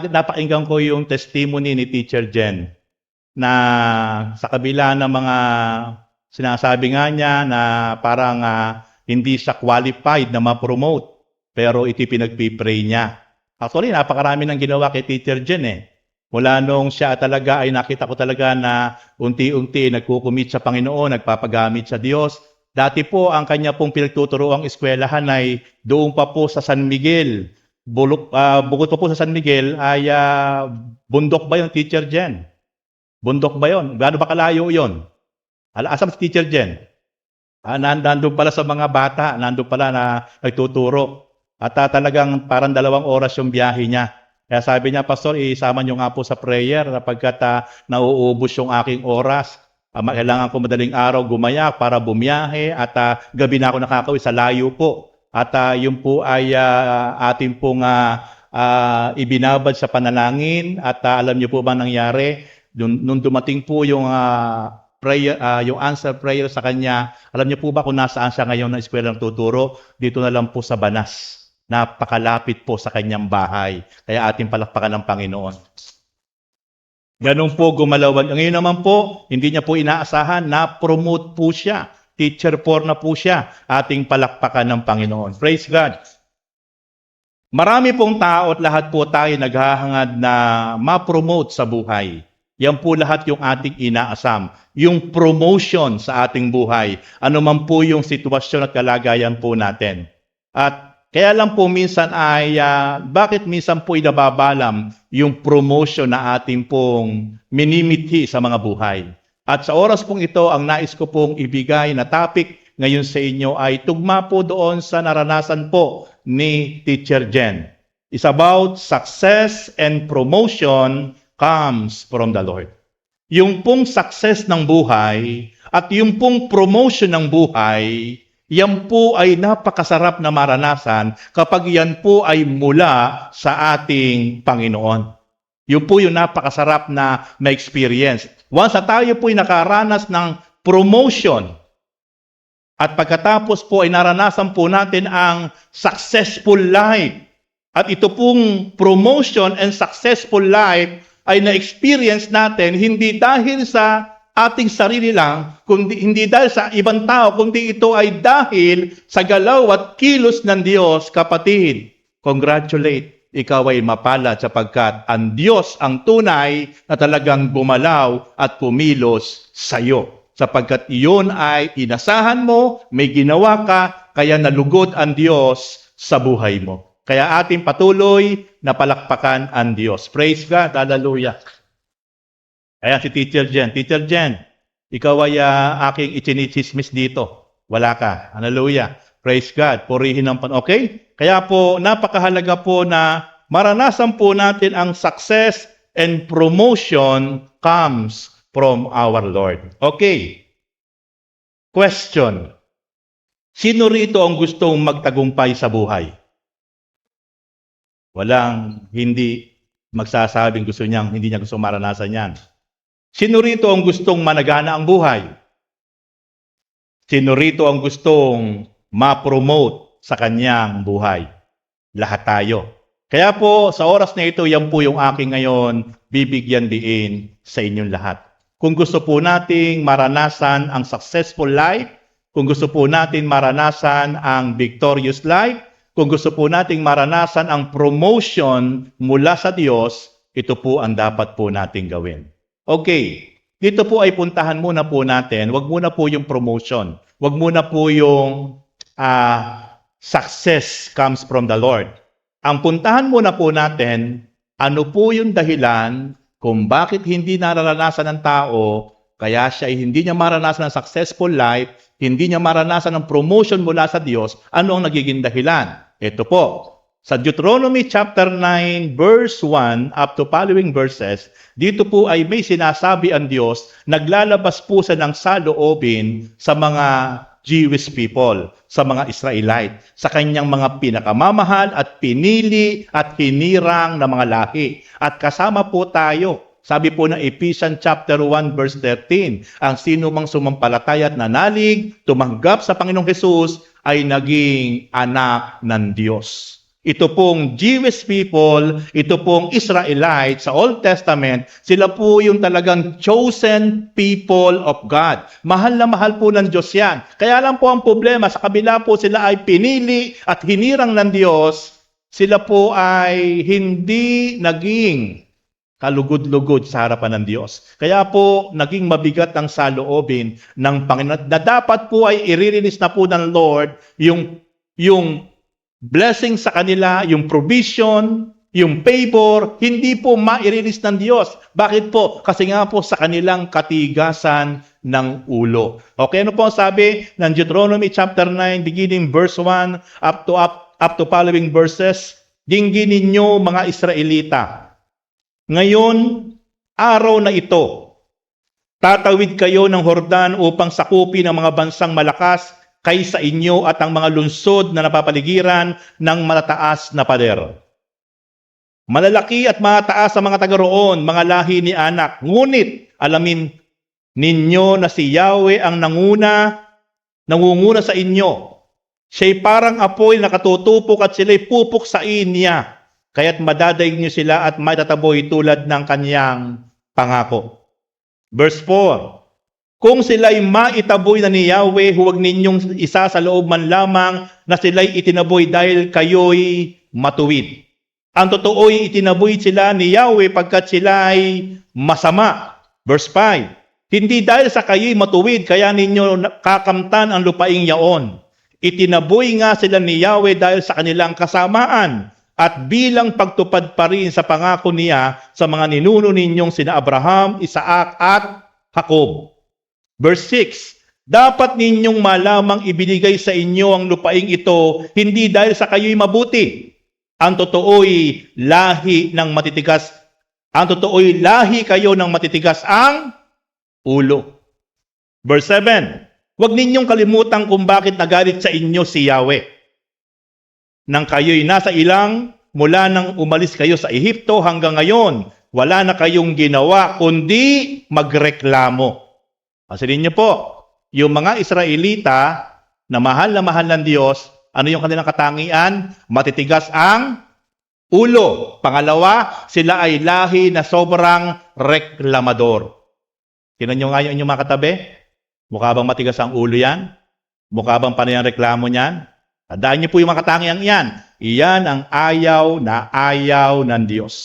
napakinggan ko yung testimony ni Teacher Jen na sa kabila ng mga sinasabi nga niya na parang hindi siya qualified na ma-promote, pero iti pinagpipray niya. Actually, napakarami ng ginawa kay Teacher Jen eh. Mula nung siya talaga ay nakita ko talaga na unti-unti nagkukumit sa Panginoon, nagpapagamit sa Diyos. Dati po ang kanya pong pinagtuturoang eskwelahan ay doon pa po sa San Miguel. Bukod pa po sa San Miguel ay bundok ba yung Teacher Jen? Bundok ba yon? Gaano ba kalayo yon? Asan si Teacher Jen? Nandun pala sa mga bata, nandun pala na nagtuturo. At talagang parang 2 oras yung biyahe niya. Kaya sabi niya, Pastor, isama niyo nga po sa prayer pagkat nauubos yung aking oras. Kailangan ko madaling araw gumayak para bumiyahe at gabi na ako nakakauwi sa layo po. At yun po ay ating pong ibinabad sa panalangin at alam niyo po ba nangyari? Nung dumating po yung prayer, yung answer prayer sa kanya, alam niyo po ba kung nasaan siya ngayon na eskwela ng tuturo? Dito na lang po sa Banas. Napakalapit po sa kanyang bahay. Kaya ating palakpakan ng Panginoon. Ganun po gumalawan. Ngayon naman po, hindi niya po inaasahan, na-promote po siya. Teacher 4 na po siya. Ating palakpakan ng Panginoon. Praise God. Marami pong tao at lahat po tayo naghahangad na ma-promote sa buhay. Yan po lahat yung ating inaasam. Yung promotion sa ating buhay. Ano man po yung sitwasyon at kalagayan po natin. At kaya lang po minsan ay, bakit minsan po inababalam yung promotion na ating pong minimithi sa mga buhay. At sa oras pong ito, ang nais ko pong ibigay na topic ngayon sa inyo ay tugma po doon sa naranasan po ni Teacher Jen. It's about success and promotion comes from the Lord. Yung pong success ng buhay at yung pong promotion ng buhay, yan po ay napakasarap na maranasan kapag yan po ay mula sa ating Panginoon. Yun po yung napakasarap na experience. Once na tayo po ay nakaranas ng promotion at pagkatapos po ay naranasan po natin ang successful life. At ito pong promotion and successful life ay na-experience natin hindi dahil sa ating sarili lang, kundi hindi dahil sa ibang tao, kundi ito ay dahil sa galaw at kilos ng Diyos, kapatid. Congratulate. Ikaw ay mapalad sapagkat ang Diyos ang tunay na talagang gumalaw at pumilos sa iyo. Sapagkat iyon ay inasahan mo, may ginawa ka, kaya nalugod ang Diyos sa buhay mo. Kaya ating patuloy na palakpakan ang Diyos. Praise God. Hallelujah. Ayan si Teacher Jen. Teacher Jen, ikaw ay aking ichinichismis dito. Wala ka. Hallelujah. Praise God. Purihin ng okay? Kaya po, napakahalaga po na maranasan po natin ang success and promotion comes from our Lord. Okay. Question. Sino rito ang gustong magtagumpay sa buhay? Walang hindi magsasabing hindi niya gusto maranasan yan. Sino rito ang gustong managana ang buhay? Sino rito ang gustong ma-promote sa kanyang buhay? Lahat tayo. Kaya po, sa oras na ito, yan po yung aking ngayon bibigyan diin sa inyong lahat. Kung gusto po nating maranasan ang successful life, kung gusto po natin maranasan ang victorious life, kung gusto po nating maranasan ang promotion mula sa Diyos, ito po ang dapat po nating gawin. Okay, dito po ay puntahan muna po natin, wag muna po yung promotion, wag muna po yung success comes from the Lord. Ang puntahan muna po natin, ano po yung dahilan kung bakit hindi nararanasan ng tao, kaya siya ay hindi niya maranasan ng successful life, hindi niya maranasan ng promotion mula sa Diyos, ano ang nagiging dahilan? Ito po, sa Deuteronomy chapter 9 verse 1 up to following verses, dito po ay may sinasabi ang Diyos, naglalabas po sa ng saloobin sa mga Jewish people, sa mga Israelite, sa kanyang mga pinakamamahal at pinili at hinirang na mga lahi. At kasama po tayo. Sabi po ng Ephesians chapter 1 verse 13, ang sino mang sumampalataya at nanalig, tumanggap sa Panginoong Hesus, ay naging anak ng Diyos. Ito pong Jewish people, ito pong Israelites sa Old Testament, sila po yung talagang chosen people of God. Mahal na mahal po ng Diyos yan. Kaya lang po ang problema, sa kabila po sila ay pinili at hinirang ng Diyos, sila po ay hindi naging kalugod-lugod sa harapan ng Diyos. Kaya po, naging mabigat ang saloobin ng Panginoon na dapat po ay i-release na po ng Lord yung blessing sa kanila, yung provision, yung favor, hindi po ma-release ng Diyos. Bakit po? Kasi nga po sa kanilang katigasan ng ulo. Okay, ano po ang sabi ng Deuteronomy chapter 9, beginning verse 1 up to following verses? Dinggin ninyo mga Israelita. Ngayon, araw na ito, tatawid kayo ng Hordan upang sakupin ang mga bansang malakas kaysa inyo at ang mga lungsod na napapaligiran ng matataas na pader. Malalaki at mataas ang mga taga roon, mga lahi ni Anak. Ngunit, alamin ninyo na si Yahweh ang nangunguna sa inyo. Siya'y parang apoy na katutupok at sila'y pupuksain niya. Kaya't madadaig niyo sila at matataboy tulad ng kanyang pangako. Verse 4. Kung sila'y maitaboy na ni Yahweh, huwag ninyong isa sa loob man lamang na sila'y itinaboy dahil kayo'y matuwid. Ang totoo'y itinaboy sila ni Yahweh pagkat sila'y masama. Verse 5. Hindi dahil sa kayo'y matuwid, kaya ninyo kakamtan ang lupaing yaon. Itinaboy nga sila ni Yahweh dahil sa kanilang kasamaan at bilang pagtupad pa rin sa pangako niya sa mga ninuno ninyong sina Abraham, Isaac at Jacob. Verse 6, dapat ninyong malamang ibinigay sa inyo ang lupaing ito, hindi dahil sa kayo'y mabuti. Ang totoo'y lahi kayo ng matitigas ang ulo. Verse 7, huwag ninyong kalimutan kung bakit nagalit sa inyo si Yahweh. Nang kayo'y nasa ilang, mula nang umalis kayo sa Ehipto hanggang ngayon, wala na kayong ginawa kundi magreklamo. Pansinin niyo po, yung mga Israelita na mahal ng Diyos, ano yung kanilang katangian? Matitigas ang ulo. Pangalawa, sila ay lahi na sobrang reklamador. Tingnan niyo nga yung inyong mga katabi. Mukha bang matigas ang ulo yan? Mukha bang panay ang reklamo niyan? Tandaan niyo po yung mga katangian yan. Iyan ang ayaw na ayaw ng Diyos.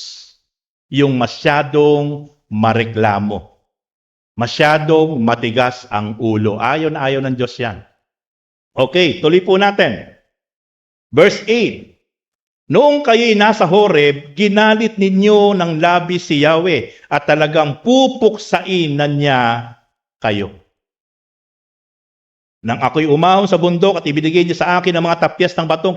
Yung masyadong mareklamo. Masyadong matigas ang ulo. Ayaw na ayaw ng Diyos yan. Okay, tuloy po natin. Verse 8. Noong kayo'y nasa Horeb, ginalit ninyo ng labis si Yahweh at talagang pupuksain na niya kayo. Nang ako'y umahon sa bundok at ibinigay niya sa akin ang mga tapyas ng batong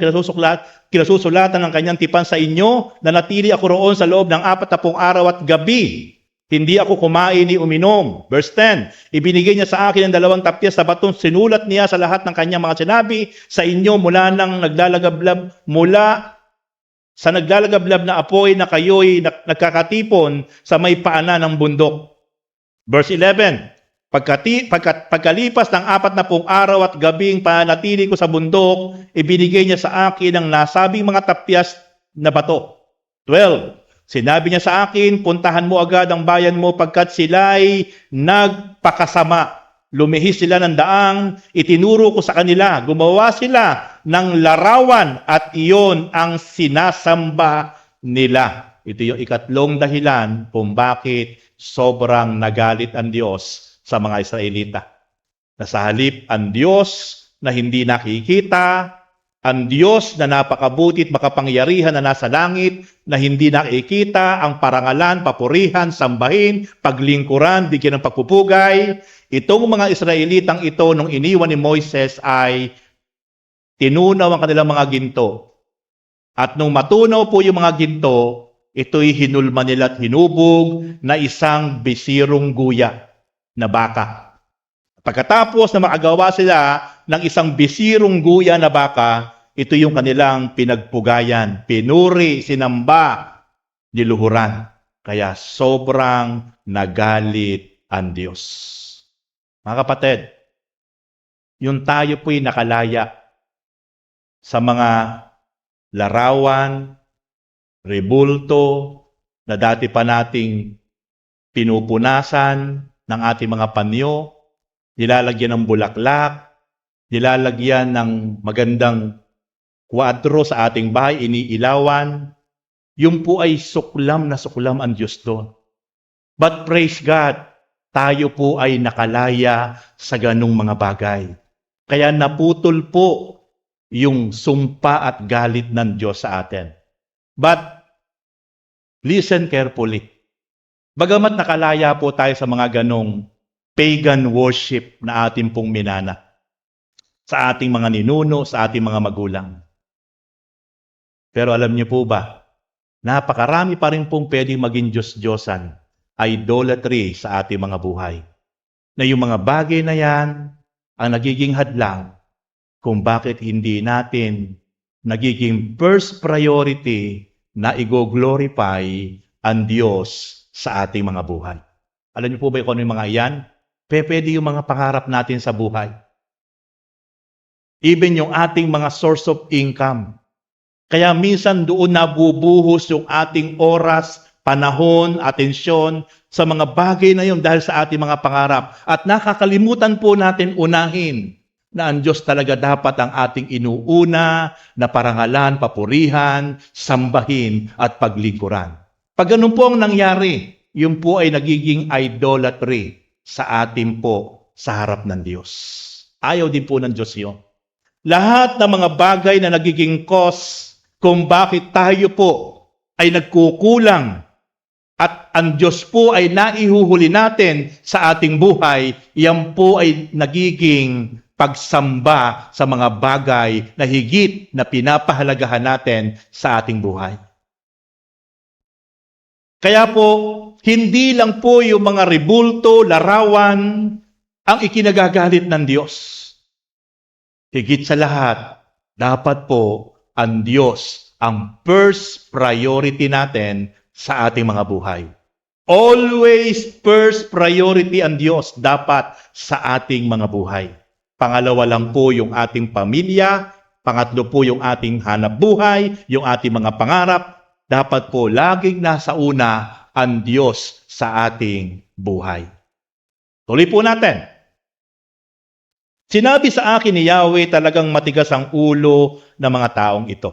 kinasusulatan ng kanyang tipan sa inyo, nanatili ako roon sa loob ng 40 araw at gabi. Hindi ako kumain ni uminom. Verse 10, ibinigay niya sa akin ang 2 tapyas sa batong sinulat niya sa lahat ng kanyang mga sinabi sa inyo mula sa naglalagablab na apoy na kayo'y nagkakatipon sa may paanan ng bundok. Verse 11, pagkalipas ng 40 araw at gabing panatili ko sa bundok, ibinigay niya sa akin ang nasabing mga tapyas na bato. 12, sinabi niya sa akin, puntahan mo agad ang bayan mo pagkat sila'y nagpakasama. Lumihis sila ng daang, itinuro ko sa kanila, gumawa sila ng larawan at iyon ang sinasamba nila. Ito yung ikatlong dahilan kung bakit sobrang nagalit ang Diyos sa mga Israelita. Na sa halip ang Diyos na hindi nakikita, ang Diyos na napakabuti at makapangyarihan na nasa langit, na hindi nakikita ang parangalan, papurihan, sambahin, paglingkuran, bigyan ng pagpupugay. Itong mga Israelitang ito, nung iniwan ni Moises, ay tinunaw ang kanilang mga ginto. At nung matunaw po yung mga ginto, ito'y hinulma nila at hinubog na isang bisirong guya na baka. Pagkatapos na makagawa sila ng isang bisirong guya na baka, ito yung kanilang pinagpugayan, pinuri, sinamba, niluhuran. Kaya sobrang nagalit ang Diyos. Mga kapatid, yung tayo po'y nakalaya sa mga larawan, rebulto, na dati pa nating pinupunasan ng ating mga panyo, nilalagyan ng bulaklak, nilalagyan ng magandang kwadro sa ating bahay, iniilawan. Yung po ay suklam na suklam ang Diyos doon. But praise God, tayo po ay nakalaya sa ganung mga bagay. Kaya naputol po yung sumpa at galit ng Diyos sa atin. But listen carefully. Bagamat nakalaya po tayo sa mga ganong pagan worship na ating pong minana, sa ating mga ninuno, sa ating mga magulang. Pero alam niyo po ba, napakarami pa rin pong pwedeng maging Diyos-Diyosan, idolatry sa ating mga buhay. Na yung mga bagay na yan ang nagiging hadlang kung bakit hindi natin nagiging first priority na i-glorify ang Diyos sa ating mga buhay. Alam niyo po ba kung ano yung mga iyan? Pwede yung mga pangarap natin sa buhay. Even yung ating mga source of income. Kaya minsan doon nabubuhos yung ating oras, panahon, atensyon sa mga bagay na yun dahil sa ating mga pangarap. At nakakalimutan po natin unahin na ang Diyos talaga dapat ang ating inuuna na parangalan, papurihan, sambahin at paglingkuran. Pag ganun po ang nangyari, yun po ay nagiging idolatry sa atin po sa harap ng Diyos. Ayaw din po ng Diyos yun. Lahat ng mga bagay na nagiging cause kung bakit tayo po ay nagkukulang at ang Diyos po ay naihuhuli natin sa ating buhay, yan po ay nagiging pagsamba sa mga bagay na higit na pinapahalagahan natin sa ating buhay. Kaya po, hindi lang po yung mga rebulto, larawan, ang ikinagagalit ng Diyos. Higit sa lahat, dapat po ang Diyos ang first priority natin sa ating mga buhay. Always first priority ang Diyos dapat sa ating mga buhay. Pangalawa lang po yung ating pamilya, pangatlo po yung ating hanap buhay, yung ating mga pangarap. Dapat po laging nasa una ang Diyos sa ating buhay. Tuloy po natin. Sinabi sa akin ni Yahweh, talagang matigas ang ulo ng mga taong ito.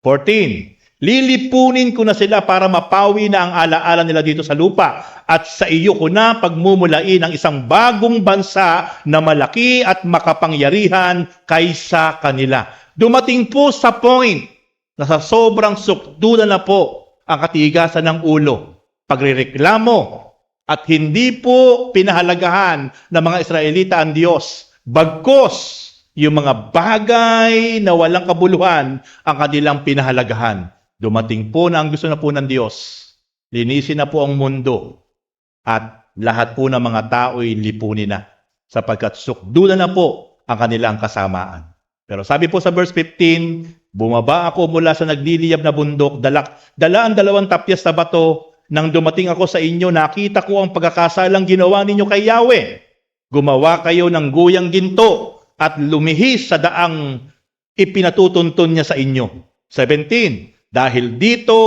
14. Lilipunin ko na sila para mapawi na ang alaala nila dito sa lupa at sa iyo ko na pagmumulain ang isang bagong bansa na malaki at makapangyarihan kaysa kanila. Dumating po sa point na sa sobrang sukdulan na po ang katigasan ng ulo, pagrereklamo, at hindi po pinahalagahan ng mga Israelita ang Diyos. Bagkos, yung mga bagay na walang kabuluhan ang kanilang pinahalagahan. Dumating po na ang gusto na po ng Diyos. Linisin na po ang mundo at lahat po ng mga tao'y lipunin na sapagkat sukdulan na po ang kanilang kasamaan. Pero sabi po sa verse 15, bumaba ako mula sa nagliliyab na bundok, dala ang 2 tapyas na bato. Nang dumating ako sa inyo, nakita ko ang pagkakasalang ginawa ninyo kay Yahweh. Gumawa kayo ng guyang ginto at lumihis sa daang ipinatutuntun niya sa inyo. 17. Dahil dito,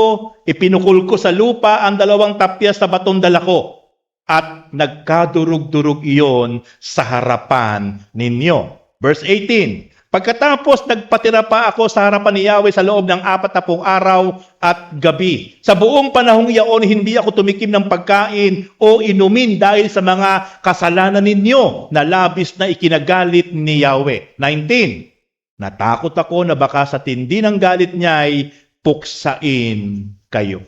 ipinukul ko sa lupa ang 2 tapyas na batong dala ko at nagkadurug-durug iyon sa harapan ninyo. Verse 18. Pagkatapos, nagpatira pa ako sa harapan ni Yahweh sa loob ng 40 araw at gabi. Sa buong panahong iyon, hindi ako tumikim ng pagkain o inumin dahil sa mga kasalanan ninyo na labis na ikinagalit ni Yahweh. 19. Natakot ako na baka sa tindi ng galit niya ay puksain kayo.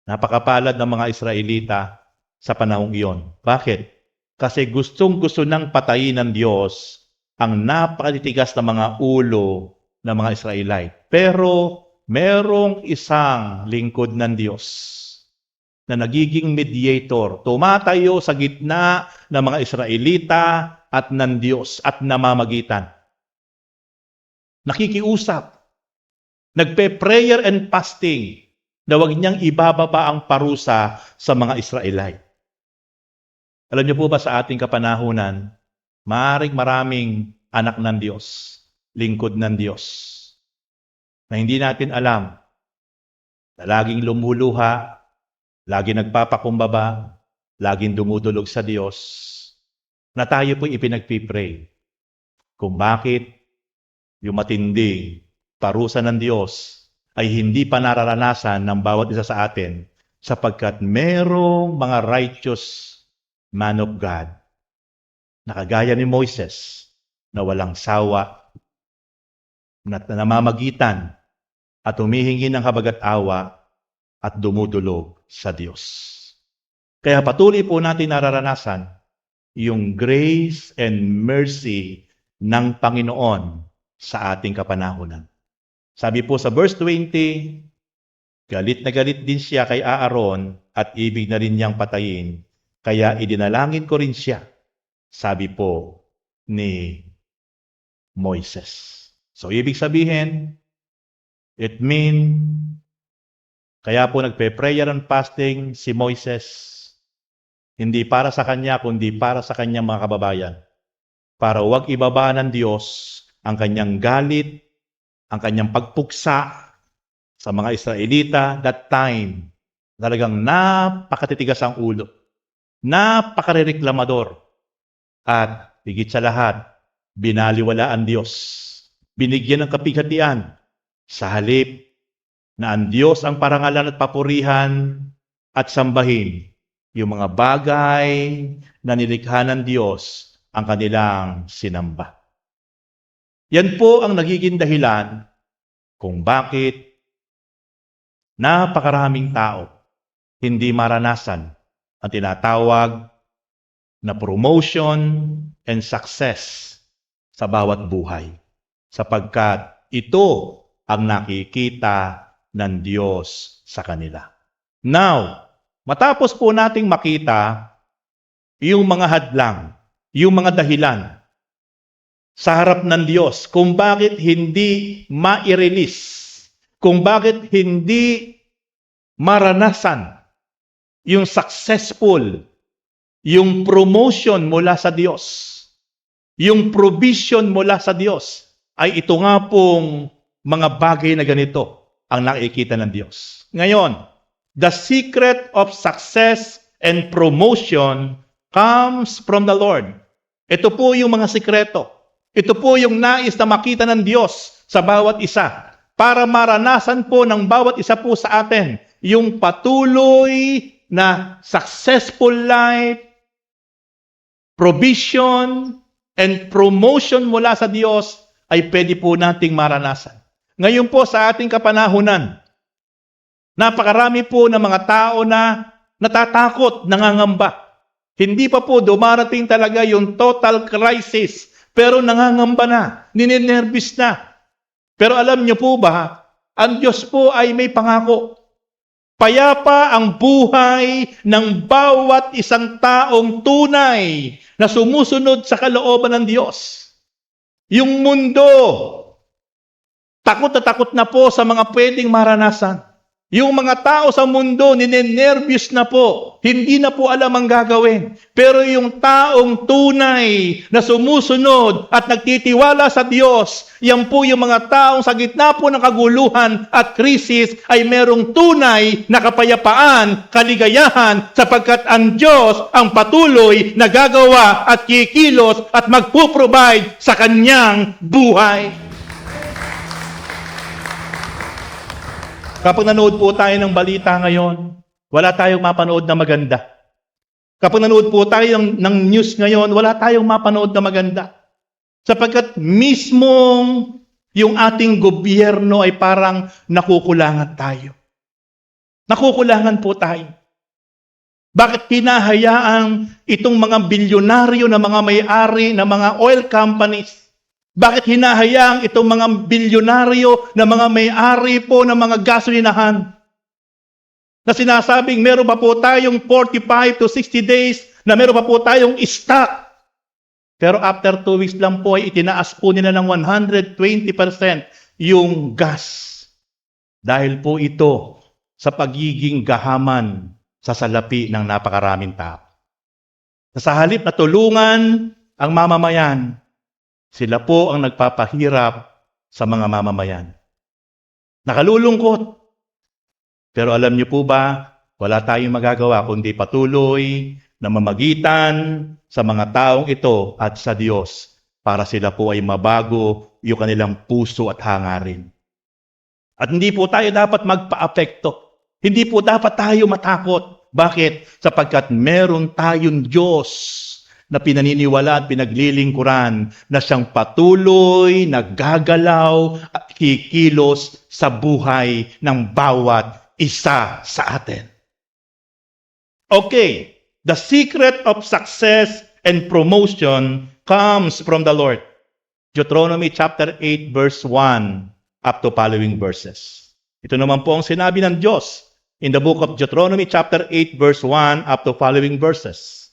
Napakapalad ng mga Israelita sa panahong iyon. Bakit? Kasi gustong-gusto nang patayin ng Diyos ang napakatitigas na mga ulo ng mga Israelite. Pero merong isang lingkod ng Diyos na nagiging mediator, tumatayo sa gitna ng mga Israelita at ng Diyos at namamagitan. Nakikiusap, nagpe-prayer and fasting na huwag niyang ibababa ang parusa sa mga Israelite. Alam niyo po ba sa ating kapanahunan, maraming anak ng Diyos, lingkod ng Diyos, na hindi natin alam, na laging lumuluha, laging nagpapakumbaba, laging dumudulog sa Diyos, na tayo po ipinagpipray kung bakit yung matinding parusa ng Diyos ay hindi pa nararanasan ng bawat isa sa atin sapagkat merong mga righteous man of God na kagaya ni Moises na walang sawa, na namamagitan at humihingi ng habagat-awa at dumudulog sa Diyos. Kaya patuloy po natin nararanasan yung grace and mercy ng Panginoon sa ating kapanahunan. Sabi po sa verse 20, galit na galit din siya kay Aaron at ibig na rin niyang patayin, kaya idinalangin ko rin siya, sabi po ni Moises. So, ibig sabihin, it mean, kaya po nagpe-prayer and fasting si Moises, hindi para sa kanya, kundi para sa kanyang mga kababayan. Para huwag ibaba ng Diyos ang kanyang galit, ang kanyang pagpuksa sa mga Israelita that time. Talagang napakatitigas ang ulo, napakarereklamador, at higit sa lahat, binaliwala ang Diyos. Binigyan ng kapighatian sa halip na ang Diyos ang parangalan at papurihan at sambahin yung mga bagay na nilikha ng Diyos ang kanilang sinamba. Yan po ang nagiging dahilan kung bakit napakaraming tao hindi maranasan ang tinatawag na promotion and success sa bawat buhay. Sapagkat ito ang nakikita ng Diyos sa kanila. Now, matapos po nating makita yung mga hadlang, yung mga dahilan sa harap ng Diyos kung bakit hindi ma-release, kung bakit hindi maranasan yung successful, yung promotion mula sa Diyos, yung provision mula sa Diyos, ay ito nga pong mga bagay na ganito ang nakikita ng Diyos. Ngayon, the secret of success and promotion comes from the Lord. Ito po yung mga sikreto. Ito po yung nais na makita ng Diyos sa bawat isa para maranasan po ng bawat isa po sa atin yung patuloy na successful life, provision, and promotion mula sa Diyos ay pwede po nating maranasan. Ngayon po sa ating kapanahunan, napakarami po ng mga tao na natatakot, nangangamba. Hindi pa po dumarating talaga yung total crisis, pero nangangamba na, ninenervous na. Pero alam niyo po ba, ang Diyos po ay may pangako. Payapa ang buhay ng bawat isang taong tunay na sumusunod sa kalooban ng Diyos. Yung mundo, takot na po sa mga pwedeng maranasan. Yung mga tao sa mundo, ninenervous na po. Hindi na po alam ang gagawin. Pero yung taong tunay na sumusunod at nagtitiwala sa Diyos, yan po yung mga taong sa gitna po ng kaguluhan at krisis ay merong tunay na kapayapaan, kaligayahan, sapagkat ang Diyos ang patuloy na gagawa at kikilos at magpo-provide sa kanyang buhay. Kapag nanood po tayo ng balita ngayon, wala tayong mapanood na maganda. Kapag nanood po tayo ng news ngayon, wala tayong mapanood na maganda. Sapagkat mismong yung ating gobyerno ay parang nakukulangan tayo. Nakukulangan po tayo. Bakit hinahayaan itong mga bilyonaryo na mga may-ari ng mga oil companies? Bakit hinahayaang itong mga bilyonaryo na mga may-ari po ng mga gasolinahan? Na sinasabing meron pa po tayong 45 to 60 days na meron pa po tayong stock. Pero after 2 weeks lang po ay itinaas po nila ng 120% yung gas. Dahil po ito sa pagiging gahaman sa salapi ng napakaraming tao. Sa halip na tulungan ang mamamayan, sila po ang nagpapahirap sa mga mamamayan. nakalulungkot. Pero alam niyo po ba, wala tayong magagawa kundi patuloy na mamagitan sa mga taong ito at sa Diyos para sila po ay mabago yung kanilang puso at hangarin. At hindi po tayo dapat magpa-apekto. Hindi po dapat tayo matakot. Bakit? Sapagkat meron tayong Diyos na pinaniniwala at pinaglilingkuran na siyang patuloy, naggagalaw at kikilos sa buhay ng bawat isa sa atin. Okay, the secret of success and promotion comes from the Lord. Deuteronomy chapter 8 verse 1 up to following verses. Ito naman po ang sinabi ng Diyos in the book of Deuteronomy chapter 8 verse 1 up to following verses.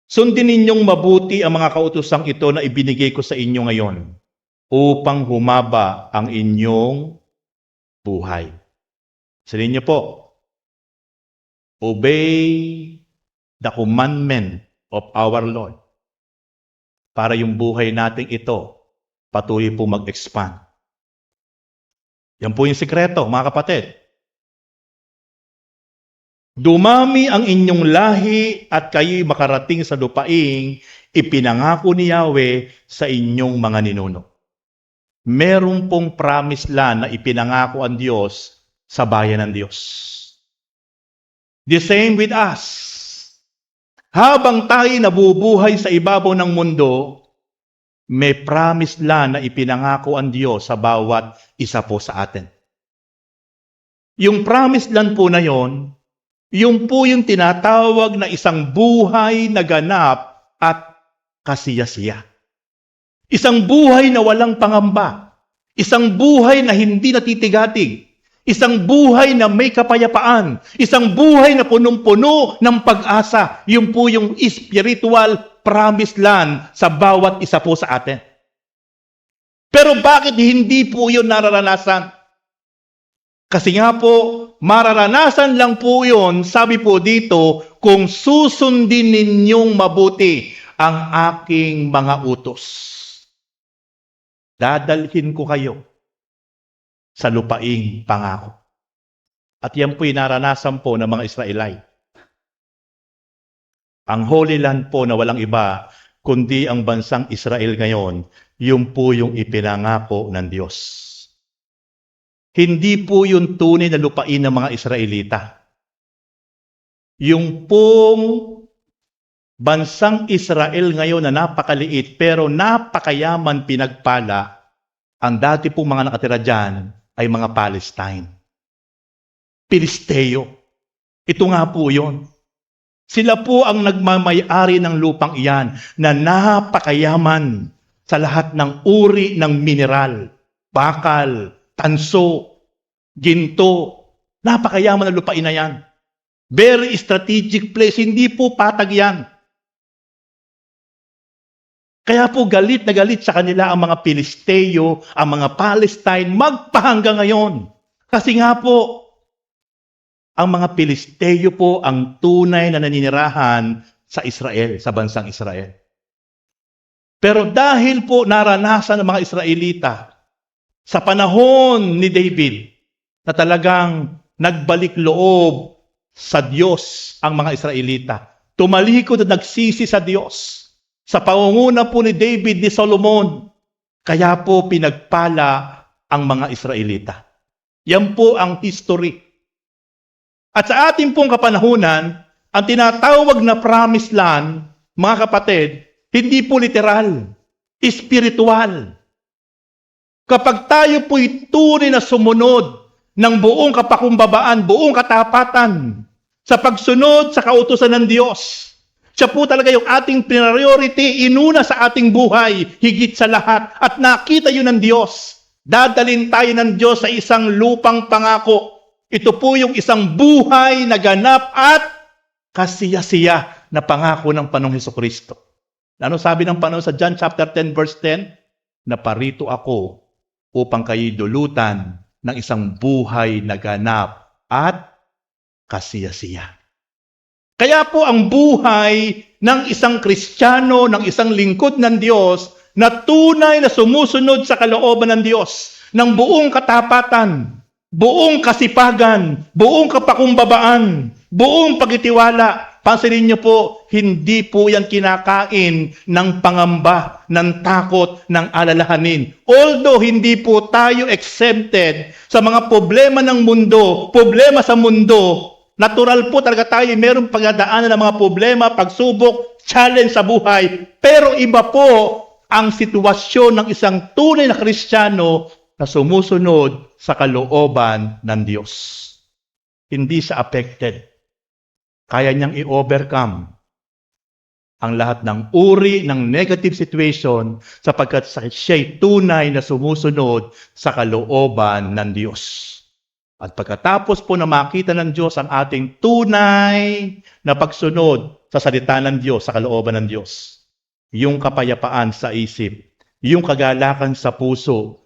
Sundin ninyong mabuti ang mga kautosang ito na ibinigay ko sa inyo ngayon upang humaba ang inyong buhay. Sabihin niyo po, obey the commandment of our Lord para yung buhay nating ito patuloy po mag-expand. Yan po yung sikreto, mga kapatid. Dumami ang inyong lahi at kayo'y makarating sa lupaing ipinangako ni Yahweh sa inyong mga ninuno. Meron pong promise land na ipinangako ang Diyos sa bayan ng Diyos. The same with us. Habang tayo nabubuhay sa ibabaw ng mundo, may promise land na ipinangako ang Diyos sa bawat isa po sa atin. Yung promise land po na yon, yung po yung tinatawag na isang buhay na ganap at kasiyasiya. Isang buhay na walang pangamba. Isang buhay na hindi natitigatig. Isang buhay na may kapayapaan. Isang buhay na punong-puno ng pag-asa. Yung po yung spiritual promised land sa bawat isa po sa atin. Pero bakit hindi po yun nararanasan? Kasi nga po, mararanasan lang po yun, sabi po dito, kung susundin ninyong mabuti ang aking mga utos. Dadalhin ko kayo sa lupaing pangako. At yan po'y naranasan po ng mga Israelite. Ang Holy Land po na walang iba, kundi ang bansang Israel ngayon, yun po yung ipinangako ng Diyos. Hindi po yung tunay na lupain ng mga Israelita. Yung pong bansang Israel ngayon na napakaliit pero napakayaman pinagpala, ang dati pong mga nakatira dyan ay mga Palestine. Pilisteo. Ito nga po yun. Sila po ang nagmamay-ari ng lupang iyan na napakayaman sa lahat ng uri ng mineral, bakal, tanso, ginto. Napakayaman na lupain na yan. Very strategic place. Hindi po patag yan. Kaya po galit na galit sa kanila ang mga Pilisteo, ang mga Palestine, magpahanggang ngayon. Kasi nga po, ang mga Pilisteo po ang tunay na naninirahan sa Israel, sa bansang Israel. Pero dahil po naranasan ng mga Israelita sa panahon ni David na talagang nagbalik loob sa Diyos ang mga Israelita, tumalikod at nagsisi sa Diyos. Sa pangunguna po ni David, ni Solomon, kaya po pinagpala ang mga Israelita. Yan po ang history. At sa ating pong kapanahunan, ang tinatawag na promised land, mga kapatid, hindi po literal, spiritual. Kapag tayo po'y tunay na sumunod ng buong kapakumbabaan, buong katapatan, sa pagsunod sa kautusan ng Diyos, siya po talaga yung ating priority, inuna sa ating buhay, higit sa lahat. At nakita yun ng Diyos. Dadalhin tayo ng Diyos sa isang lupang pangako. Ito po yung isang buhay na ganap at kasiyasiya na pangako ng Panginoong Hesukristo. Ano sabi ng Panginoon sa John chapter 10 verse 10? Naparito ako upang kayo'y dulutan ng isang buhay na ganap at kasiyasiya. Kaya po ang buhay ng isang Kristiyano, ng isang lingkod ng Diyos, na tunay na sumusunod sa kalooban ng Diyos, ng buong katapatan, buong kasipagan, buong kapakumbabaan, buong pagtitiwala. Pansinin niyo po, hindi po yan kinakain ng pangamba, ng takot, ng alalahanin. Although hindi po tayo exempted sa mga problema ng mundo, problema sa mundo, natural po talaga tayo mayroong pagdadaanan ng mga problema, pagsubok, challenge sa buhay. Pero iba po ang sitwasyon ng isang tunay na Kristiyano na sumusunod sa kalooban ng Diyos. Hindi siya affected. Kaya niyang i-overcome ang lahat ng uri ng negative situation sapagkat siya'y tunay na sumusunod sa kalooban ng Diyos. At pagkatapos po na makita ng Diyos ang ating tunay na pagsunod sa salita ng Diyos, sa kalooban ng Diyos, yung kapayapaan sa isip, yung kagalakan sa puso,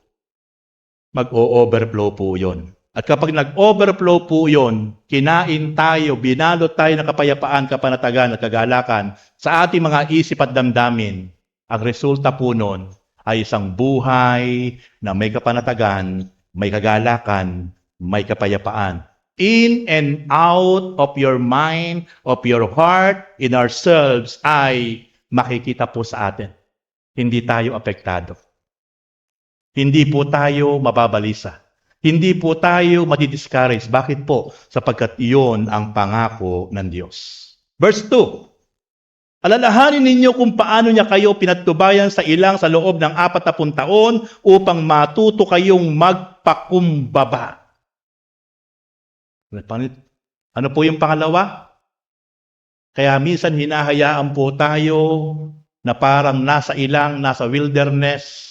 mag-o-overflow po yun. At kapag nag-overflow po yun, kinain tayo, binalot tayo ng kapayapaan, kapanatagan at kagalakan sa ating mga isip at damdamin, ang resulta po nun ay isang buhay na may kapanatagan, may kagalakan, may kapayapaan. In and out of your mind, of your heart, in ourselves ay makikita po sa atin. Hindi tayo apektado. Hindi po tayo mababalisa. Hindi po tayo madi-discourage. Bakit po? Sapagkat iyon ang pangako ng Diyos. Verse 2. Alalahanin ninyo kung paano niya kayo pinagtubayan sa ilang sa loob ng 40 taon upang matuto kayong magpakumbaba. Ano po yung pangalawa? Kaya minsan hinahayaan po tayo na parang nasa ilang, nasa wilderness.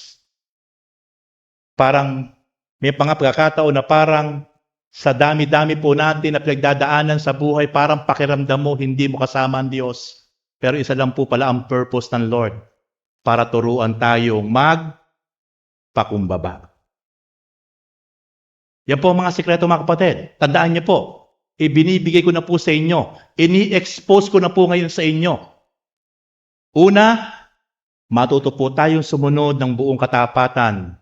Parang may pagkakataon na parang sa dami-dami po natin na pinagdadaanan sa buhay, parang pakiramdam mo hindi mo kasama ang Diyos. Pero isa lang po pala ang purpose ng Lord, para turuan tayong magpakumbaba. Yan po mga sikreto mga kapatid. Tandaan niyo po, ibinibigay ko na po sa inyo. Ini-expose ko na po ngayon sa inyo. Una, matuto po tayong sumunod ng buong katapatan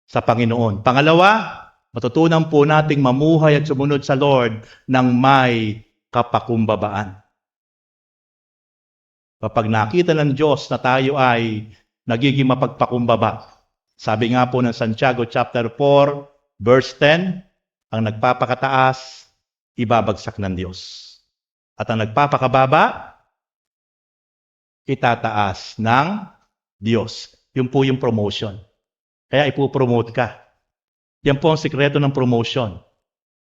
sa Panginoon. Pangalawa, matutunan po nating mamuhay at sumunod sa Lord ng may kapakumbabaan. Kapag nakita ng Diyos na tayo ay nagiging mapagpakumbaba, sabi nga po ng Santiago chapter 4, verse 10, ang nagpapakataas, ibabagsak ng Diyos. At ang nagpapakababa, itataas ng Diyos. Yun po yung promotion. Kaya ipopromote ka. Yan po ang sikreto ng promotion.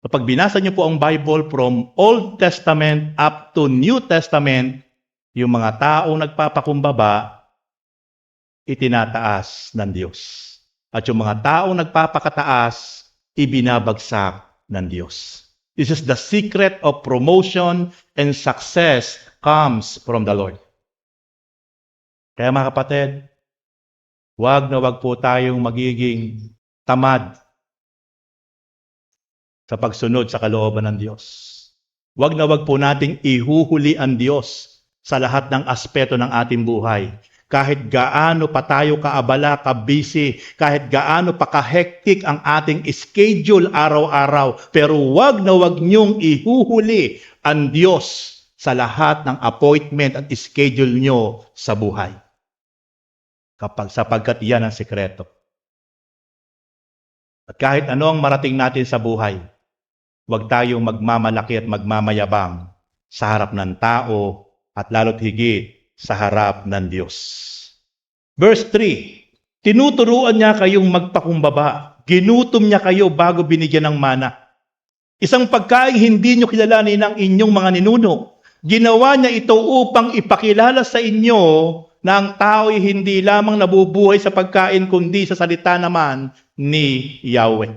Kapag binasa niyo po ang Bible from Old Testament up to New Testament, yung mga taong nagpapakumbaba, itinataas ng Diyos. At yung mga taong nagpapakataas, ibinabagsak ng Diyos. This is the secret of promotion and success comes from the Lord. Kaya mga kapatid, wag na wag po tayong magiging tamad sa pagsunod sa kalooban ng Diyos. Wag na wag po nating ihuhuli ang Diyos sa lahat ng aspeto ng ating buhay. Kahit gaano pa tayo kaabala, ka-busy, kahit gaano pa ka-hectic ang ating schedule araw-araw, pero wag na wag niyong ihuhuli ang Diyos sa lahat ng appointment at schedule niyo sa buhay. Sapagkat iyan ang sikreto. At kahit ano ang marating natin sa buhay, huwag tayong magmamalaki at magmamayabang sa harap ng tao at lalo't higit sa harap ng Diyos. Verse 3, tinuturuan niya kayong magpakumbaba. Ginutom niya kayo bago binigyan ng mana. Isang pagkain hindi niyo kilalanin ng inyong mga ninuno. Ginawa niya ito upang ipakilala sa inyo na ang tao'y hindi lamang nabubuhay sa pagkain kundi sa salita naman ni Yahweh.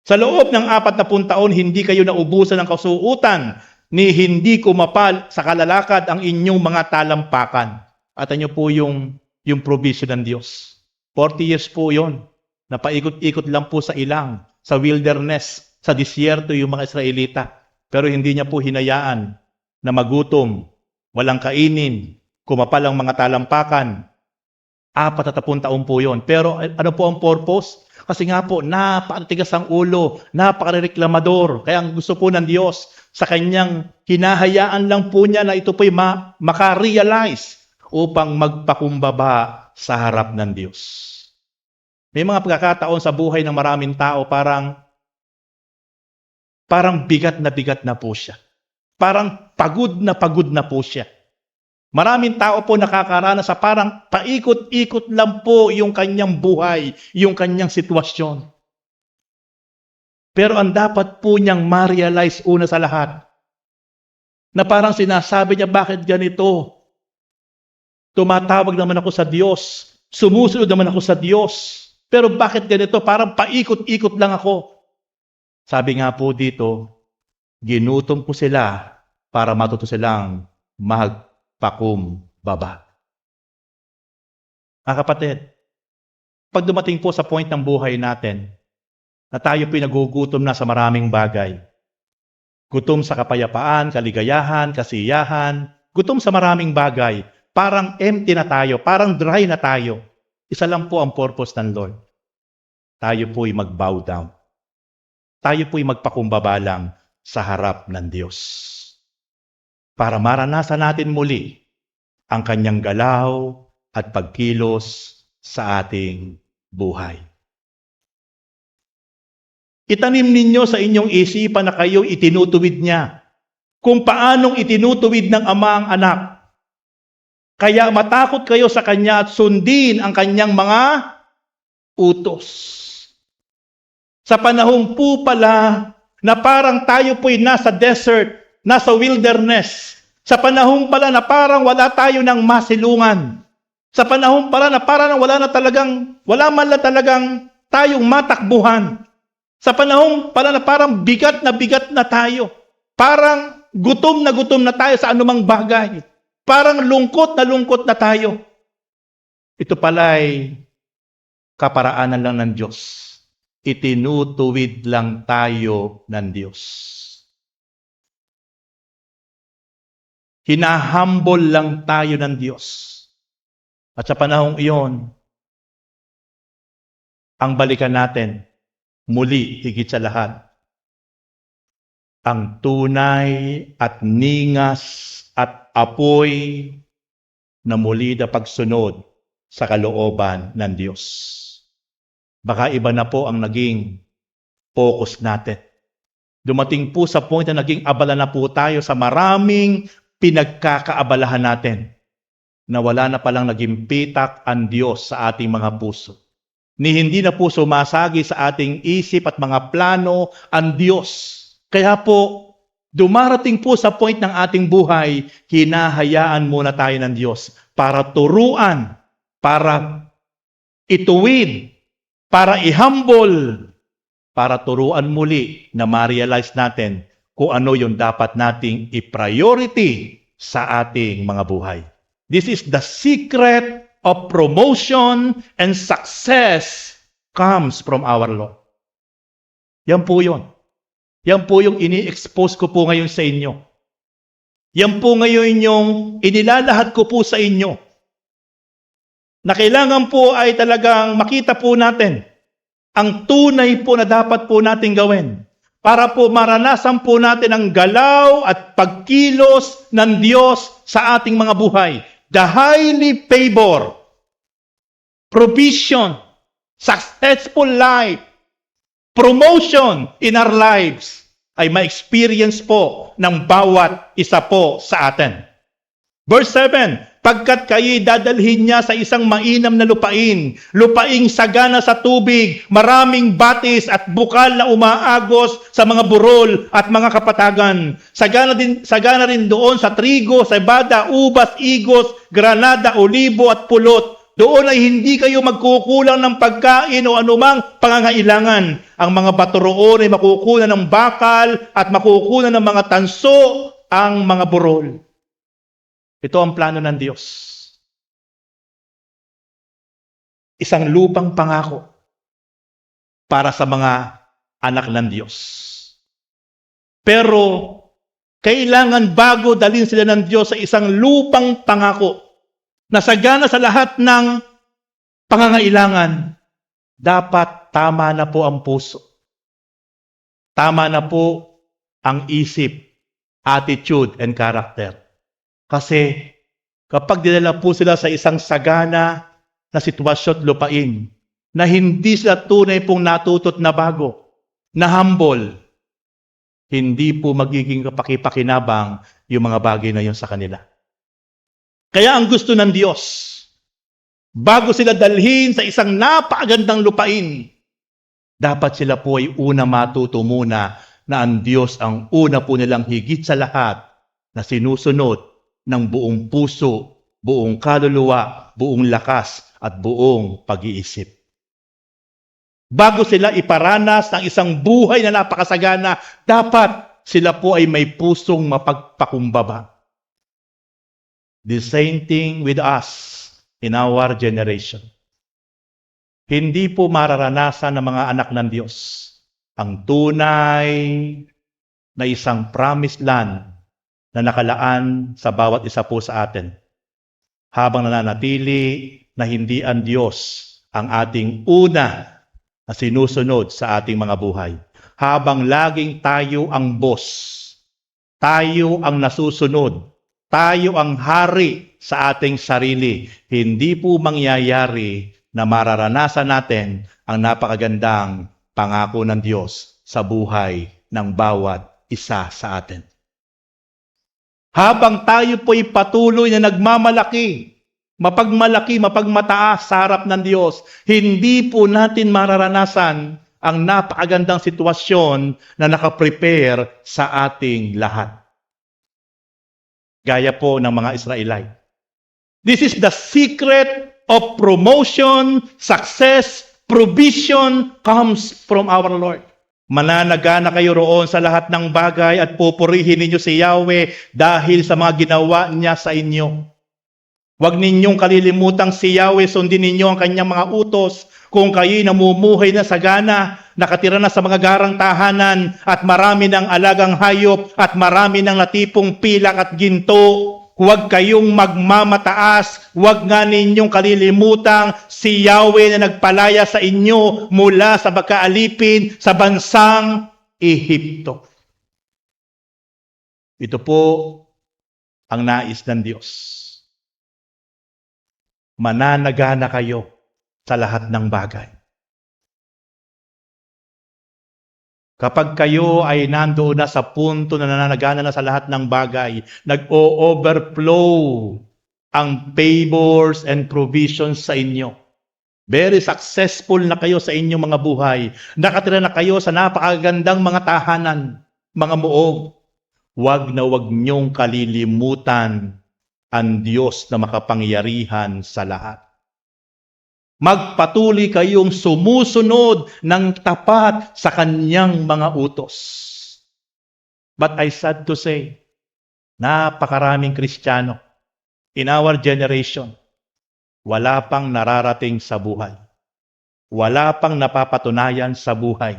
Sa loob ng 40 taon, hindi kayo naubusan ng kasuutan ni hindi kumapal sa kalalakad ang inyong mga talampakan. At ano po yung provision ng Diyos? 40 years po yon. Napaikot-ikot lang po sa ilang, sa wilderness, sa disyerto yung mga Israelita. Pero hindi niya po hinayaan na magutom, walang kainin, kumapal ang mga talampakan. 40 taon po yun. Pero ano po ang purpose? Kasi nga po, napakatigas ang ulo, napakareklamador. Kaya ang gusto po ng Diyos, sa kanyang hinahayaan lang po niya na ito po'y makarealize upang magpakumbaba sa harap ng Diyos. May mga pagkakataon sa buhay ng maraming tao, parang bigat na po siya. Parang pagod na po siya. Maraming tao po nakakaranas sa parang paikot-ikot lang po yung kanyang buhay, yung kanyang sitwasyon. Pero ang dapat po niyang ma-realize una sa lahat, na parang sinasabi niya, bakit ganito? Tumatawag naman ako sa Diyos. Sumusunod naman ako sa Diyos. Pero bakit ganito? Parang paikot-ikot lang ako. Sabi nga po dito, ginutom ko sila para matuto silang magpakumbaba. Mga kapatid, pag dumating po sa point ng buhay natin, na tayo pinagugutom na sa maraming bagay, gutom sa kapayapaan, kaligayahan, kasiyahan, gutom sa maraming bagay, parang empty na tayo, parang dry na tayo. Isa lang po ang purpose ng Lord. Tayo po'y mag-bow down. Tayo po'y magpakumbaba lang sa harap ng Diyos. Para maranasan natin muli ang kanyang galaw at pagkilos sa ating buhay. Itanim ninyo sa inyong isipan na kayo itinutuwid niya, kung paanong itinutuwid ng Ama ang anak. Kaya matakot kayo sa Kanya at sundin ang Kanyang mga utos. Sa panahon po pala na parang tayo po'y nasa desert, nasa wilderness. Sa panahon pala na parang wala tayo ng masilungan. Sa panahon pala na parang wala man lang talagang tayong matakbuhan. Sa panahon pala na parang bigat na tayo. Parang gutom na tayo sa anumang bagay. Parang lungkot na tayo. Ito pala'y kaparaanan lang ng Diyos. Itinutuwid lang tayo ng Diyos. Hinahambol lang tayo ng Diyos. At sa panahong iyon, ang balikan natin, muli, higit sa lahat, ang tunay at ningas at apoy na muli na pagsunod sa kalooban ng Diyos. Baka iba na po ang naging focus natin. Dumating po sa point na naging abala na po tayo sa maraming pinagkakaabalahan natin na wala na palang naging pitak ang Diyos sa ating mga puso. Ni hindi na po sumasagi sa ating isip at mga plano ang Diyos. Kaya po, dumarating po sa point ng ating buhay, hinahayaan muna tayo ng Diyos para turuan, para ituwid, para ihambol, para turuan muli na ma-realize natin kung ano yung dapat nating i-priority sa ating mga buhay. This is the secret of promotion and success comes from our Lord. Yan po yun. Yan po yung ini-expose ko po ngayon sa inyo. Yan po ngayon yung inilalahat ko po sa inyo. Na kailangan po ay talagang makita po natin ang tunay po na dapat po natin gawin para po maranasan po natin ang galaw at pagkilos ng Diyos sa ating mga buhay. The highly favored, provision, successful life, promotion in our lives ay ma-experience po ng bawat isa po sa atin. Verse 7, pagkat kayo'y dadalhin niya sa isang mainam na lupaing sagana sa tubig, maraming batis at bukal na umaagos sa mga burol at mga kapatagan. Sagana rin doon sa trigo, cebada, ubas, igos, granada, olibo at pulot. Doon ay hindi kayo magkukulang ng pagkain o anumang pangangailangan. Ang mga bato roon ay makukunan ng bakal at makukunan ng mga tanso ang mga burol. Ito ang plano ng Diyos. Isang lupang pangako para sa mga anak ng Diyos. Pero kailangan bago dalhin sila ng Diyos sa isang lupang pangako na sagana sa lahat ng pangangailangan, dapat tama na po ang puso. Tama na po ang isip, attitude, and character. Kasi kapag dinala po sila sa isang sagana na sitwasyon at lupain, na hindi sila tunay pong natutot na bago, na humble, hindi po magiging kapakipakinabang yung mga bagay na yun sa kanila. Kaya ang gusto ng Diyos, bago sila dalhin sa isang napakagandang lupain, dapat sila po ay una matuto muna na ang Diyos ang una po nilang higit sa lahat na sinusunod ng buong puso, buong kaluluwa, buong lakas at buong pag-iisip. Bago sila iparanas ng isang buhay na napakasagana, dapat sila po ay may pusong mapagpakumbaba. The same thing with us in our generation. Hindi po mararanasan ng mga anak ng Diyos ang tunay na isang promised land na nakalaan sa bawat isa po sa atin habang nananatili na hindi ang Diyos ang ating una na sinusunod sa ating mga buhay. Habang laging tayo ang boss, tayo ang nasusunod, tayo ang hari sa ating sarili, hindi po mangyayari na mararanasan natin ang napakagandang pangako ng Diyos sa buhay ng bawat isa sa atin. Habang tayo po'y patuloy na nagmamalaki, mapagmataas sa harap ng Diyos, hindi po natin mararanasan ang napakagandang sitwasyon na nakaprepare sa ating lahat. Gaya po ng mga Israelite. This is the secret of promotion, success, provision comes from our Lord. Mananagana kayo roon sa lahat ng bagay at pupurihin ninyo si Yahweh dahil sa mga ginawa niya sa inyo. Huwag ninyong kalilimutang si Yahweh, sundin ninyo ang kanyang mga utos. Kung kayo'y namumuhay na sagana, nakatira na sa mga garang tahanan, at marami ng alagang hayop, at marami ng natipong pilak at ginto, huwag kayong magmamataas, huwag nga ninyong kalilimutang si Yahweh na nagpalaya sa inyo mula sa pagkaalipin sa bansang Ehipto. Ito po ang nais ng Diyos. Mananagana kayo sa lahat ng bagay. Kapag kayo ay nandoon na sa punto na nananagana na sa lahat ng bagay, nag-o-overflow ang favors and provisions sa inyo. Very successful na kayo sa inyong mga buhay. Nakatira na kayo sa napakagandang mga tahanan, mga muog. Huwag na huwag niyong kalilimutan ang Diyos na makapangyarihan sa lahat. Magpatuloy kayong sumusunod ng tapat sa kanyang mga utos. But I sad to say, napakaraming Kristiyano in our generation, wala pang nararating sa buhay. Wala pang napapatunayan sa buhay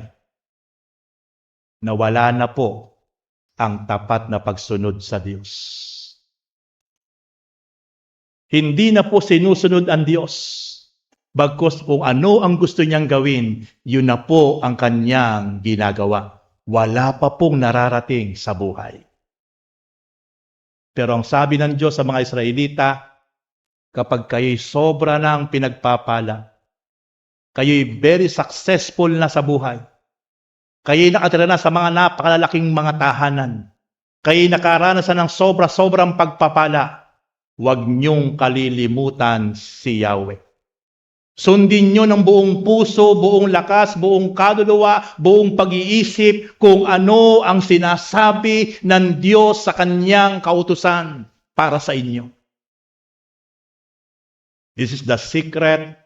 na wala na po ang tapat na pagsunod sa Diyos. Hindi na po sinusunod ang Diyos. Bagkus kung ano ang gusto niyang gawin, yun na po ang kanyang ginagawa. Wala pa pong nararating sa buhay. Pero ang sabi ng Diyos sa mga Israelita, kapag kayo'y sobra ng pinagpapala, kayo'y very successful na sa buhay, kayo'y nakatira na sa mga napakalalaking mga tahanan, kayo'y nakaranasan ng sobra-sobrang pagpapala, huwag niyong kalilimutan si Yahweh. Sundin nyo ng buong puso, buong lakas, buong kaluluwa, buong pag-iisip kung ano ang sinasabi ng Diyos sa kanyang kautusan para sa inyo. This is the secret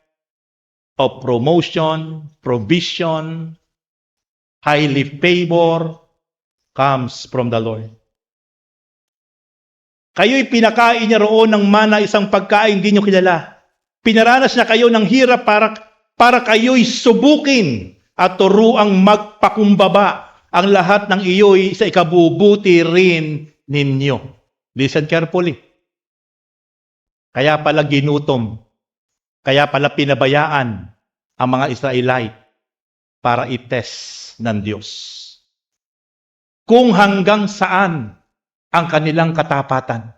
of promotion, provision, highly favor comes from the Lord. Kayo'y pinakain niya roon ng mana, isang pagkain hindi nyo kilala. Pinaranas niya kayo ng hirap para kayo'y subukin at turuang magpakumbaba ang lahat ng iyo'y sa ikabubuti rin ninyo. Listen carefully. Kaya pala ginutom. Kaya pala pinabayaan ang mga Israelite para i-test ng Diyos. Kung hanggang saan ang kanilang katapatan.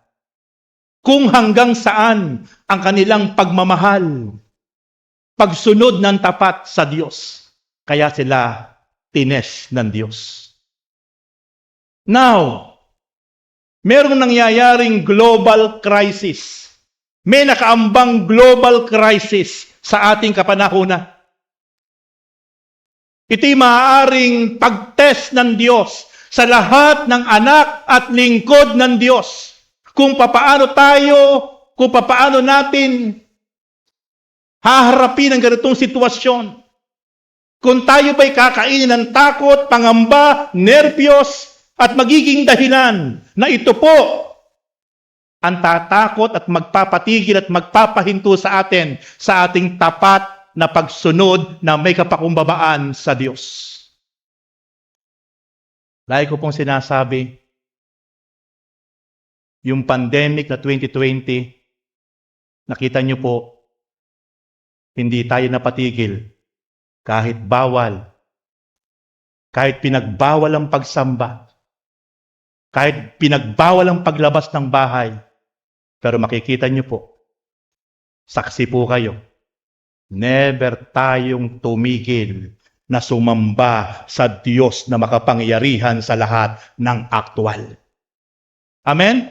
Kung hanggang saan ang kanilang pagmamahal, pagsunod ng tapat sa Diyos. Kaya sila tines ng Diyos. Now, merong nangyayaring global crisis. May nakaambang global crisis sa ating kapanahunan. Ito'y maaaring pag-test ng Diyos sa lahat ng anak at lingkod ng Diyos. Kung papaano natin haharapin ang ganitong sitwasyon. Kung tayo ba'y kakainin ng takot, pangamba, nervyos, at magiging dahilan na ito po ang tatakot at magpapatigil at magpapahinto sa atin sa ating tapat na pagsunod na may kapakumbabaan sa Diyos. Lagi ko pong sinasabi, yung pandemic na 2020, nakita niyo po, hindi tayo napatigil kahit bawal, kahit pinagbawal ang pagsamba, kahit pinagbawal ang paglabas ng bahay. Pero makikita niyo po, saksi po kayo, never tayong tumigil na sumamba sa Diyos na makapangyarihan sa lahat ng aktwal. Amen?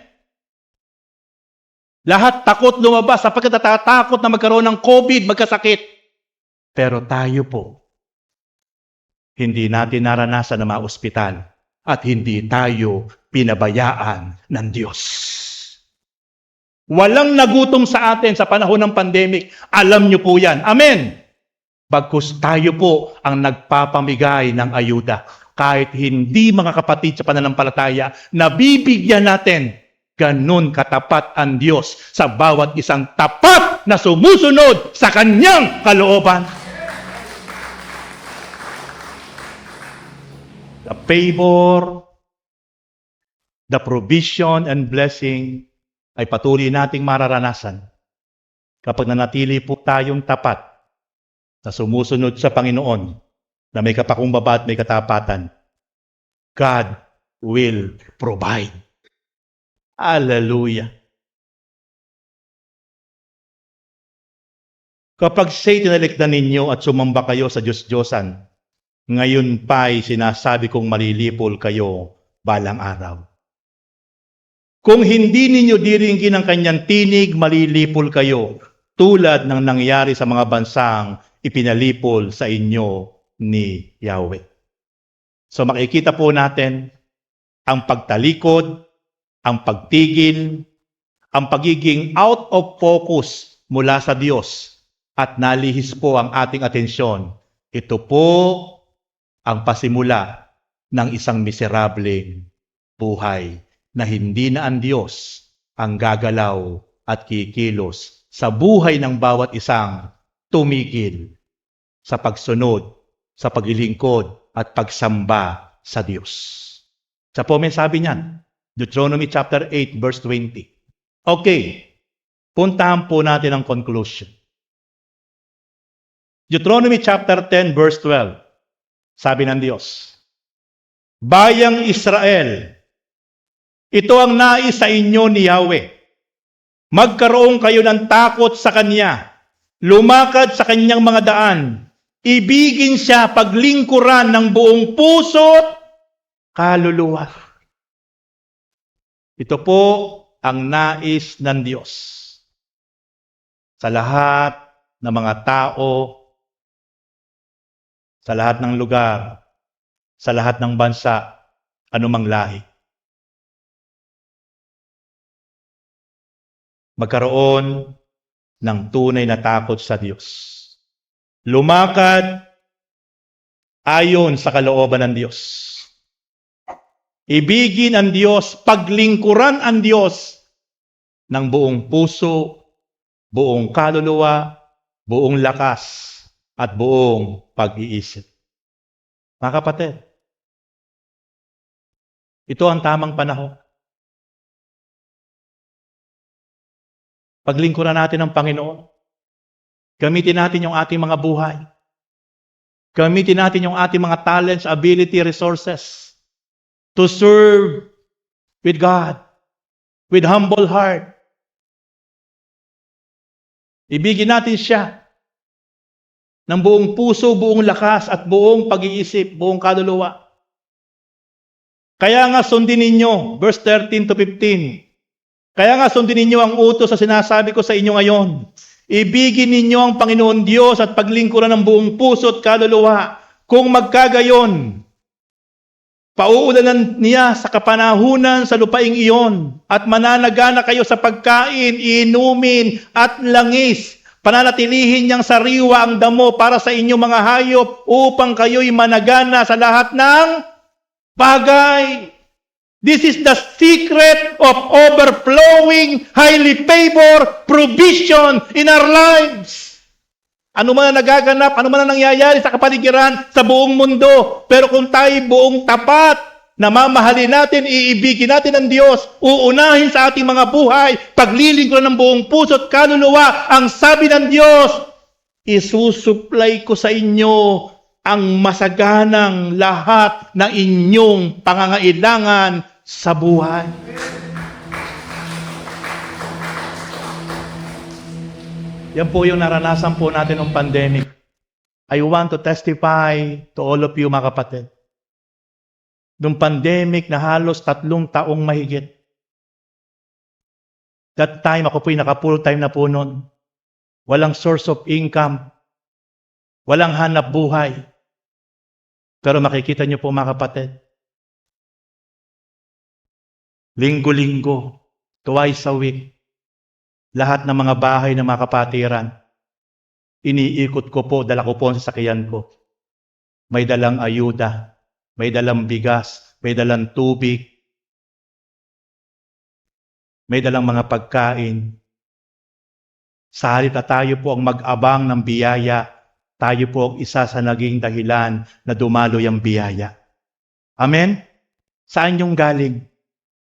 Lahat takot lumabas sapagkat natatakot na magkaroon ng COVID, magkasakit. Pero tayo po, hindi natin naranasan na ma-ospital at hindi tayo pinabayaan ng Diyos. Walang nagutom sa atin sa panahon ng pandemic. Alam niyo po yan. Amen? Bagkus tayo po ang nagpapamigay ng ayuda. Kahit hindi mga kapatid sa pananampalataya, nabibigyan natin. Ganun katapat ang Diyos sa bawat isang tapat na sumusunod sa Kanyang kalooban. The favor, the provision and blessing ay patuloy nating mararanasan kapag nanatili po tayong tapat na sumusunod sa Panginoon na may kapakumbaba at may katapatan. God will provide. Hallelujah. Kapag siya'y tinalikdan ninyo at sumamba kayo sa Diyos-Diyosan, ngayon pa'y sinasabi kong malilipol kayo balang araw. Kung hindi ninyo diringgin ang kanyang tinig, malilipol kayo, tulad ng nangyari sa mga bansang ipinalipol sa inyo ni Yahweh. So makikita po natin ang pagtalikod, ang pagtigil, ang pagiging out of focus mula sa Diyos at nalihis po ang ating atensyon. Ito po ang pasimula ng isang miserableng buhay na hindi na ang Diyos ang gagalaw at kikilos sa buhay ng bawat isang tumigil sa pagsunod, sa paglilingkod at pagsamba sa Diyos. Sa po may sabi niyan, Deuteronomy chapter 8 verse 20. Okay, puntahan po natin ang conclusion. Deuteronomy chapter 10 verse 12. Sabi ng Diyos, Bayang Israel, ito ang nais sa inyo ni Yahweh. Magkaroon kayo ng takot sa Kanya, lumakad sa Kanyang mga daan, ibigin siya paglingkuran ng buong puso't kaluluwa. Ito po ang nais ng Diyos sa lahat ng mga tao, sa lahat ng lugar, sa lahat ng bansa, anumang lahi. Magkaroon ng tunay na takot sa Diyos. Lumakad ayon sa kalooban ng Diyos. Ibigin ang Diyos, paglingkuran ang Diyos ng buong puso, buong kaluluwa, buong lakas, at buong pag-iisip. Mga kapatid, ito ang tamang panahon. Paglingkuran natin ang Panginoon. Gamitin natin yung ating mga buhay. Gamitin natin yung ating mga talents, ability, resources to serve with God, with humble heart. Ibigin natin siya ng buong puso, buong lakas, at buong pag-iisip, buong kaluluwa. Kaya nga sundin ninyo, verse 13 to 15. Kaya nga sundin ninyo ang utos na sinasabi ko sa inyo ngayon. Ibigin ninyo ang Panginoon Diyos at paglingkuran ng buong puso at kaluluwa. Kung magkagayon, pauulanan niya sa kapanahunan sa lupaing iyon at mananagana kayo sa pagkain, inumin at langis. Pananatilihin niyang sariwa ang damo para sa inyong mga hayop upang kayo'y managana sa lahat ng bagay. This is the secret of overflowing, highly favored provision in our lives. Ano man ang nagaganap, ano man ang nangyayari sa kapaligiran, sa buong mundo. Pero kung tayo buong tapat, na mamahalin natin, iibigin natin ang Diyos, uunahin sa ating mga buhay, paglilingkuran ng buong puso at kaluluwa, ang sabi ng Diyos, isusupply ko sa inyo ang masaganang lahat ng inyong pangangailangan sa buhay. Yan po yung naranasan po natin ng pandemic. I want to testify to all of you, mga kapatid. Nung pandemic na halos 3 taong mahigit. That time, ako po'y naka-full time na po noon. Walang source of income. Walang hanap buhay. Pero makikita niyo po, mga kapatid, linggo-linggo, twice a week, lahat ng mga bahay ng mga kapatiran, iniikot ko po, dala ko po ang sasakyan ko. May dalang ayuda, may dalang bigas, may dalang tubig, may dalang mga pagkain. Sa halip na tayo po ang mag-abang ng biyaya, tayo po ang isa sa naging dahilan na dumaloy ang biyaya. Amen? Saan yung galing?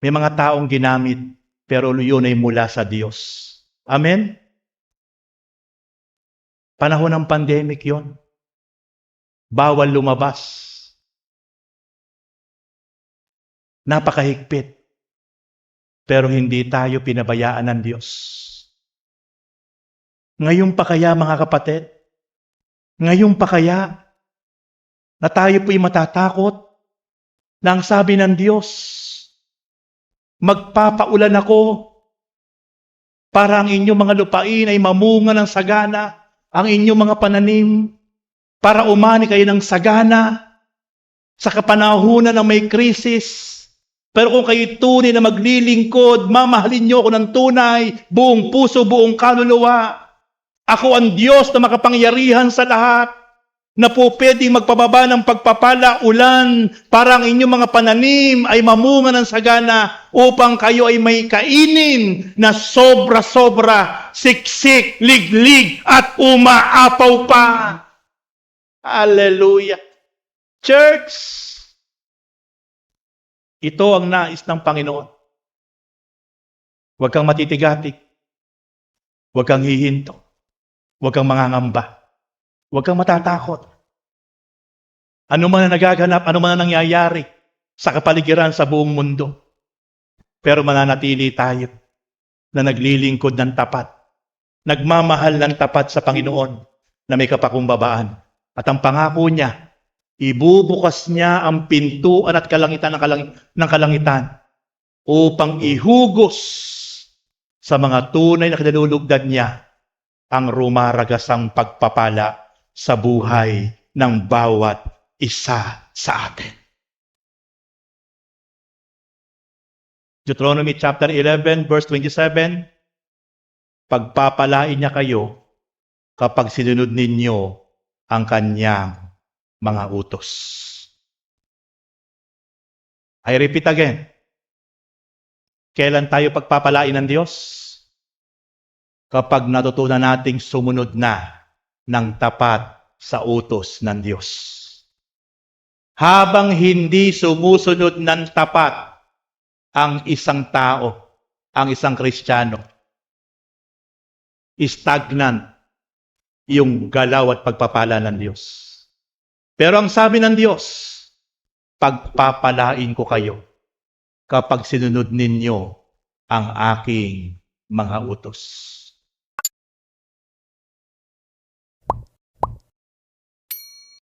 May mga taong ginamit, pero yun ay mula sa Diyos. Amen? Panahon ng pandemic yon. Bawal lumabas. Napakahigpit. Pero hindi tayo pinabayaan ng Diyos. Ngayon pa kaya, mga kapatid, ngayon pa kaya na tayo po'y matatakot na ang sabi ng Diyos, magpapaulan ako para ang inyong mga lupain ay mamunga ng sagana, ang inyong mga pananim, para umani kayo ng sagana sa kapanahunan ng may krisis. Pero kung kayo tunay na maglilingkod, mamahalin niyo ako ng tunay, buong puso, buong kaluluwa. Ako ang Diyos na makapangyarihan sa lahat, na po pwedeng magpababa ng pagpapala, ulan, para ang inyong mga pananim ay mamunga ng sagana upang kayo ay may kainin na sobra-sobra, siksik, liglig, at umaapaw pa. Hallelujah. Church, ito ang nais ng Panginoon. Huwag kang matitigatik. Huwag kang hihinto. Huwag kang mangangamba. Huwag kang matatakot. Ano man ang nagaganap, ano man ang nangyayari sa kapaligiran sa buong mundo. Pero mananatili tayo na naglilingkod ng tapat. Nagmamahal ng tapat sa Panginoon na may kapakumbabaan. At ang pangako niya, ibubukas niya ang pintuan at kalangitan ng kalangitan upang ihugos sa mga tunay na kinalulugdan niya ang rumaragasang pagpapala sa buhay ng bawat isa sa atin. Deuteronomy chapter 11, verse 27, pagpapalain niya kayo kapag sinunod ninyo ang kanyang mga utos. I repeat again. Kailan tayo pagpapalain ng Diyos? Kapag natutunan nating sumunod na ng tapat sa utos ng Diyos. Habang hindi sumusunod ng tapat ang isang tao, ang isang Kristiyano, stagnant, yung galaw at pagpapala ng Diyos. Pero ang sabi ng Diyos, pagpapalain ko kayo kapag sinunod ninyo ang aking mga utos.